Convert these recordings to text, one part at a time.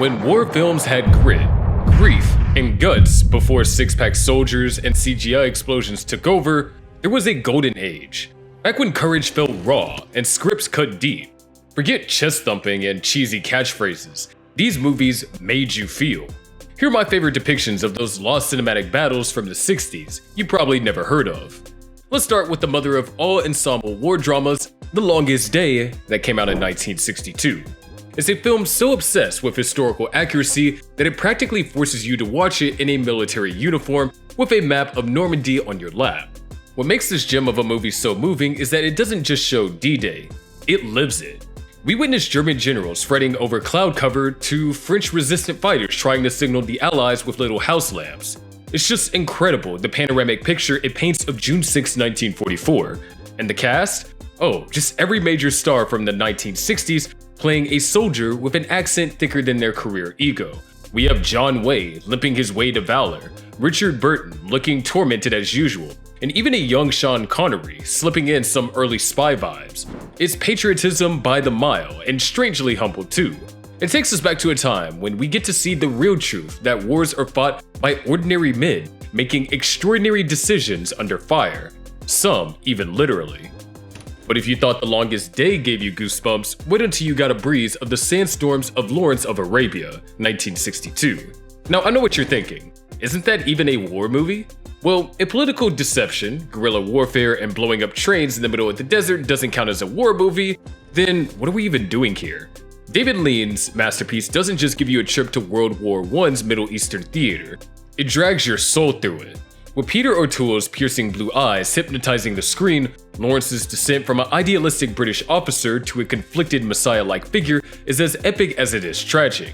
When war films had grit, grief, and guts before six-pack soldiers and CGI explosions took over, there was a golden age. Back when courage felt raw and scripts cut deep. Forget chest thumping and cheesy catchphrases. These movies made you feel. Here are my favorite depictions of those lost cinematic battles from the 60s you probably never heard of. Let's start with the mother of all ensemble war dramas, The Longest Day, that came out in 1962. It's a film so obsessed with historical accuracy that it practically forces you to watch it in a military uniform with a map of Normandy on your lap. What makes this gem of a movie so moving is that it doesn't just show D-Day, it lives it. We witnessed German generals fretting over cloud cover to French resistant fighters trying to signal the Allies with little house lamps. It's just incredible the panoramic picture it paints of June 6, 1944. And the cast? Oh, just every major star from the 1960s playing a soldier with an accent thicker than their career ego. We have John Wayne limping his way to valor, Richard Burton looking tormented as usual, and even a young Sean Connery slipping in some early spy vibes. It's patriotism by the mile, and strangely humble too. It takes us back to a time when we get to see the real truth that wars are fought by ordinary men making extraordinary decisions under fire, some even literally. But if you thought The Longest Day gave you goosebumps, wait until you got a breeze of the sandstorms of Lawrence of Arabia, 1962. Now I know what you're thinking, isn't that even a war movie? Well, if political deception, guerrilla warfare, and blowing up trains in the middle of the desert doesn't count as a war movie, then what are we even doing here? David Lean's masterpiece doesn't just give you a trip to World War I's Middle Eastern theater, it drags your soul through it. With Peter O'Toole's piercing blue eyes hypnotizing the screen, Lawrence's descent from an idealistic British officer to a conflicted messiah-like figure is as epic as it is tragic.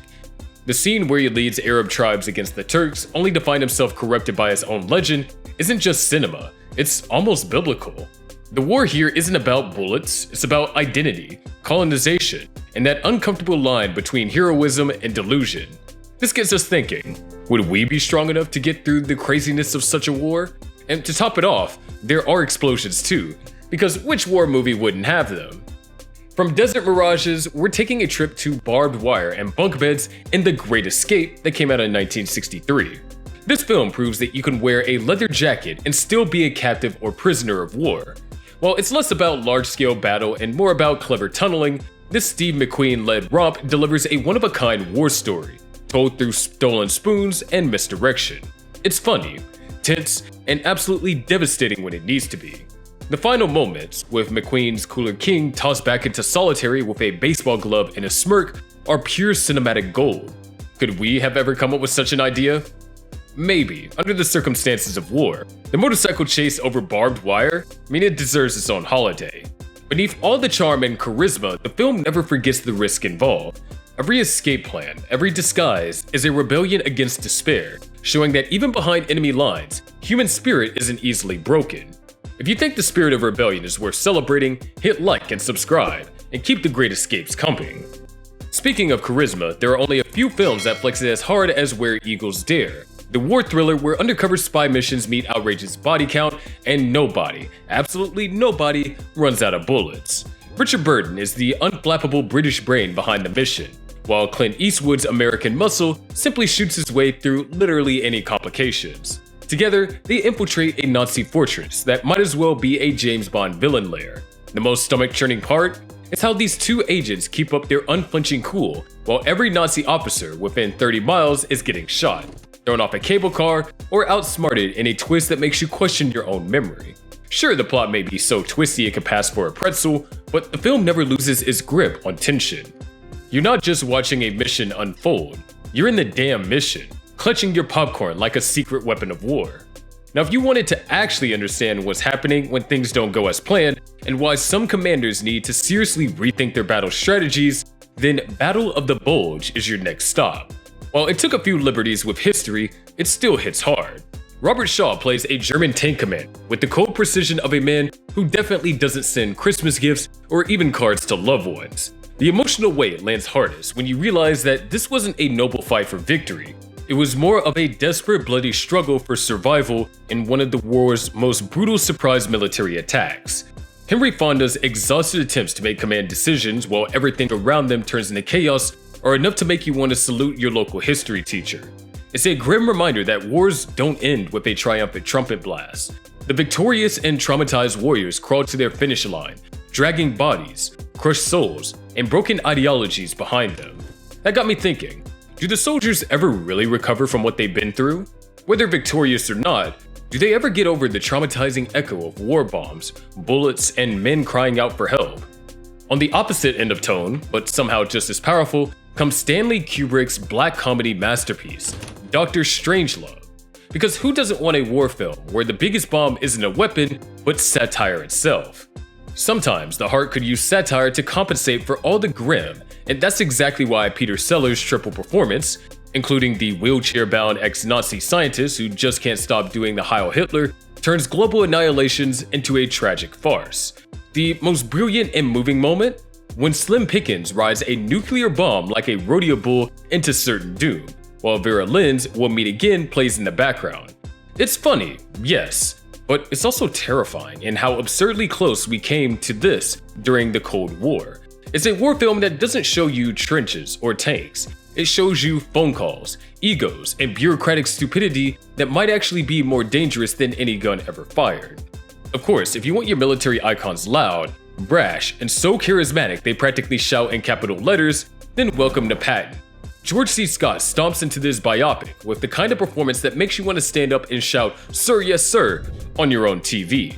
The scene where he leads Arab tribes against the Turks only to find himself corrupted by his own legend isn't just cinema, it's almost biblical. The war here isn't about bullets, it's about identity, colonization, and that uncomfortable line between heroism and delusion. This gets us thinking, would we be strong enough to get through the craziness of such a war? And to top it off, there are explosions too, because which war movie wouldn't have them? From desert mirages, we're taking a trip to barbed wire and bunk beds in The Great Escape that came out in 1963. This film proves that you can wear a leather jacket and still be a captive or prisoner of war. While it's less about large-scale battle and more about clever tunneling, this Steve McQueen-led romp delivers a one-of-a-kind war story, told through stolen spoons and misdirection. It's funny, tense, and absolutely devastating when it needs to be. The final moments, with McQueen's Cooler King tossed back into solitary with a baseball glove and a smirk, are pure cinematic gold. Could we have ever come up with such an idea? Maybe, under the circumstances of war. The motorcycle chase over barbed wire? It deserves its own holiday. Beneath all the charm and charisma, the film never forgets the risk involved. Every escape plan, every disguise, is a rebellion against despair, showing that even behind enemy lines, human spirit isn't easily broken. If you think the spirit of rebellion is worth celebrating, hit like and subscribe, and keep the great escapes coming. Speaking of charisma, there are only a few films that flex it as hard as Where Eagles Dare, the war thriller where undercover spy missions meet outrageous body count, and nobody, absolutely nobody, runs out of bullets. Richard Burton is the unflappable British brain behind the mission, while Clint Eastwood's American muscle simply shoots his way through literally any complications. Together, they infiltrate a Nazi fortress that might as well be a James Bond villain lair. The most stomach-churning part is how these two agents keep up their unflinching cool while every Nazi officer within 30 miles is getting shot, thrown off a cable car, or outsmarted in a twist that makes you question your own memory. Sure, the plot may be so twisty it could pass for a pretzel, but the film never loses its grip on tension. You're not just watching a mission unfold, you're in the damn mission, clutching your popcorn like a secret weapon of war. Now, if you wanted to actually understand what's happening when things don't go as planned, and why some commanders need to seriously rethink their battle strategies, then Battle of the Bulge is your next stop. While it took a few liberties with history, it still hits hard. Robert Shaw plays a German tank commander with the cold precision of a man who definitely doesn't send Christmas gifts or even cards to loved ones. The emotional weight lands hardest when you realize that this wasn't a noble fight for victory. It was more of a desperate, bloody struggle for survival in one of the war's most brutal surprise military attacks. Henry Fonda's exhausted attempts to make command decisions while everything around them turns into chaos are enough to make you want to salute your local history teacher. It's a grim reminder that wars don't end with a triumphant trumpet blast. The victorious and traumatized warriors crawl to their finish line, dragging bodies, crushed souls, and broken ideologies behind them. That got me thinking, do the soldiers ever really recover from what they've been through? Whether victorious or not, do they ever get over the traumatizing echo of war bombs, bullets, and men crying out for help? On the opposite end of tone, but somehow just as powerful, comes Stanley Kubrick's black comedy masterpiece, Dr. Strangelove. Because who doesn't want a war film where the biggest bomb isn't a weapon, but satire itself? Sometimes the heart could use satire to compensate for all the grim, and that's exactly why Peter Sellers' triple performance, including the wheelchair-bound ex-Nazi scientist who just can't stop doing the Heil Hitler, turns global annihilations into a tragic farce. The most brilliant and moving moment? When Slim Pickens rides a nuclear bomb like a rodeo bull into certain doom, while Vera Lynn's "We'll Meet Again" plays in the background. It's funny, yes, but it's also terrifying in how absurdly close we came to this during the Cold War. It's a war film that doesn't show you trenches or tanks. It shows you phone calls, egos, and bureaucratic stupidity that might actually be more dangerous than any gun ever fired. Of course, if you want your military icons loud, brash, and so charismatic they practically shout in capital letters, then welcome to Patton. George C. Scott stomps into this biopic with the kind of performance that makes you want to stand up and shout, "Sir, yes sir," on your own TV.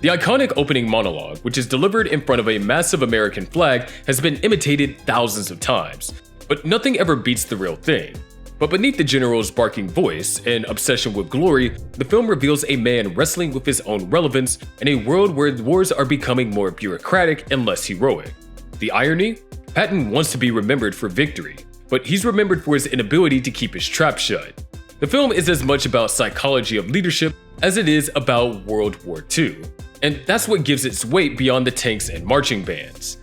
The iconic opening monologue, which is delivered in front of a massive American flag, has been imitated thousands of times, but nothing ever beats the real thing. But beneath the general's barking voice and obsession with glory, the film reveals a man wrestling with his own relevance in a world where wars are becoming more bureaucratic and less heroic. The irony? Patton wants to be remembered for victory, but he's remembered for his inability to keep his trap shut. The film is as much about psychology of leadership as it is about World War II, and that's what gives its weight beyond the tanks and marching bands.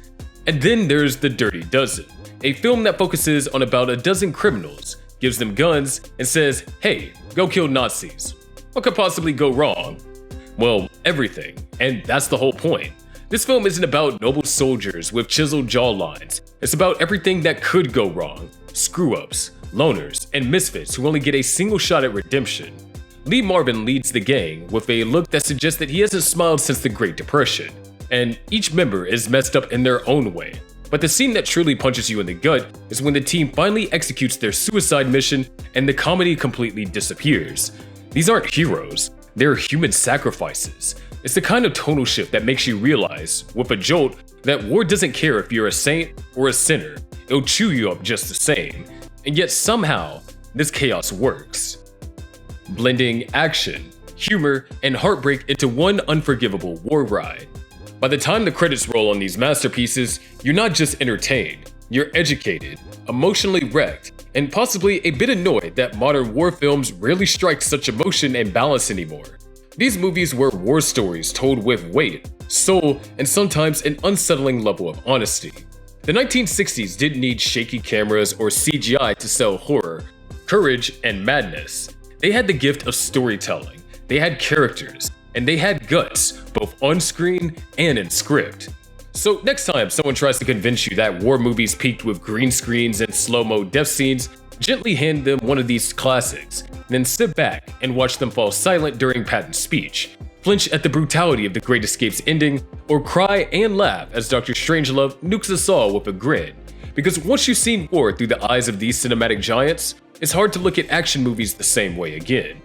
And then there's The Dirty Dozen, a film that focuses on about a dozen criminals, gives them guns, and says, "Hey, go kill Nazis." What could possibly go wrong? Well, everything, and that's the whole point. This film isn't about noble soldiers with chiseled jawlines. It's about everything that could go wrong. Screw-ups, loners, and misfits who only get a single shot at redemption. Lee Marvin leads the gang with a look that suggests that he hasn't smiled since the Great Depression, and each member is messed up in their own way. But the scene that truly punches you in the gut is when the team finally executes their suicide mission and the comedy completely disappears. These aren't heroes, they're human sacrifices. It's the kind of tonal shift that makes you realize, with a jolt, that war doesn't care if you're a saint or a sinner. It'll chew you up just the same. And yet somehow, this chaos works. Blending action, humor, and heartbreak into one unforgivable war ride. By the time the credits roll on these masterpieces, you're not just entertained, you're educated, emotionally wrecked, and possibly a bit annoyed that modern war films rarely strike such emotion and balance anymore. These movies were war stories told with weight, soul, and sometimes an unsettling level of honesty. The 1960s didn't need shaky cameras or CGI to sell horror, courage, and madness. They had the gift of storytelling, they had characters, and they had guts, both on screen and in script. So next time someone tries to convince you that war movies peaked with green screens and slow-mo death scenes, gently hand them one of these classics, then sit back and watch them fall silent during Patton's speech, flinch at the brutality of The Great Escape's ending, or cry and laugh as Dr. Strangelove nukes us all with a grin. Because once you've seen war through the eyes of these cinematic giants, it's hard to look at action movies the same way again.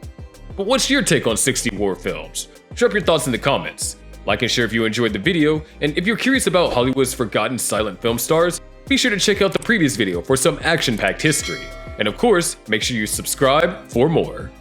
But what's your take on 60 war films? Drop your thoughts in the comments. Like and share if you enjoyed the video, and if you're curious about Hollywood's forgotten silent film stars, be sure to check out the previous video for some action-packed history. And of course, make sure you subscribe for more.